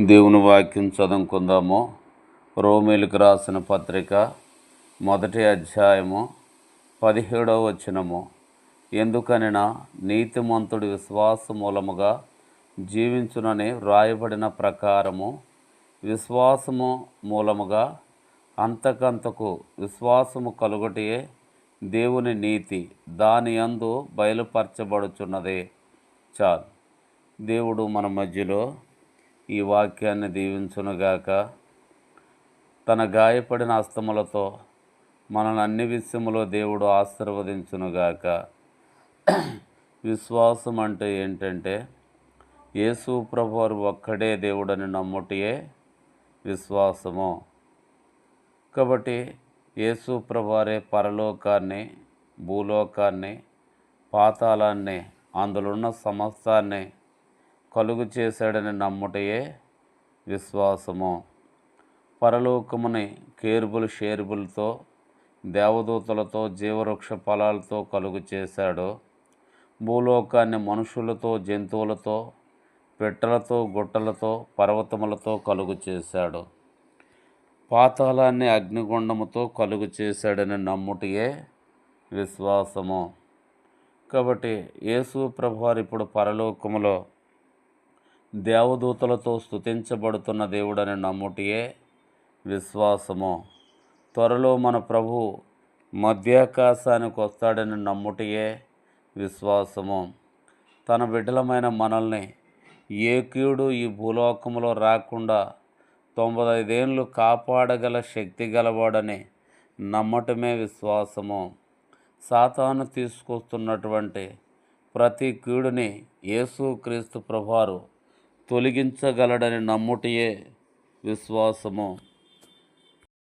దేవుని వాక్యం చదువుకుందాము. రోమీలకు రాసిన పత్రిక 1వ అధ్యాయము 17వ వచనము. ఎందుకనినా నీతిమంతుడి విశ్వాస మూలముగా జీవించునని వ్రాయబడిన ప్రకారము విశ్వాసము మూలముగా అంతకంతకు విశ్వాసము కలుగుటయే దేవుని నీతి దాని యందు బయలుపరచబడుచున్నదే. చాలు. దేవుడు మన మధ్యలో ఈ వాక్యాన్ని దీవించునుగాక. తన గాయపడిన హస్తములతో మనల్ని అన్ని విషయములో దేవుడు ఆశీర్వదించునుగాక. విశ్వాసం అంటే ఏంటంటే యేసు ప్రభువారు ఒక్కడే దేవుడని నమ్ముటయే విశ్వాసము. కాబట్టి యేసు ప్రభువారే పరలోకాన్ని, భూలోకాన్ని, పాతాళాన్ని, అందులోన్న సమస్తాన్ని కలుగు చేశాడని నమ్ముటయే విశ్వాసము. పరలోకముని కేరుబులు షేరుబులతో, దేవదూతలతో, జీవవృక్ష ఫలాలతో కలుగు చేశాడు. భూలోకాన్ని మనుషులతో, జంతువులతో, పిట్టలతో, గుట్టలతో, పర్వతములతో కలుగు చేశాడు. పాతాళాన్ని అగ్నిగుండముతో కలుగు చేశాడని నమ్ముటయే విశ్వాసము. కాబట్టి యేసు ప్రభువారు ఇప్పుడు పరలోకములో దేవదూతలతో స్తుతించబడుతున్న దేవుడని నమ్ముటయే విశ్వాసము. త్వరలో మన ప్రభు మధ్యాకాశానికి వస్తాడని నమ్ముటయే విశ్వాసము. తన బిడ్డలమైన మనల్ని ఏ కీడు ఈ భూలోకములో రాకుండా 95 ఏళ్ళు కాపాడగల శక్తి గలవాడని నమ్మటమే విశ్వాసము. సాతాను తీసుకొస్తున్నటువంటి ప్రతి కీడుని యేసుక్రీస్తు ప్రభువారు తొలగించగలడని నమ్ముటయే విశ్వాసము.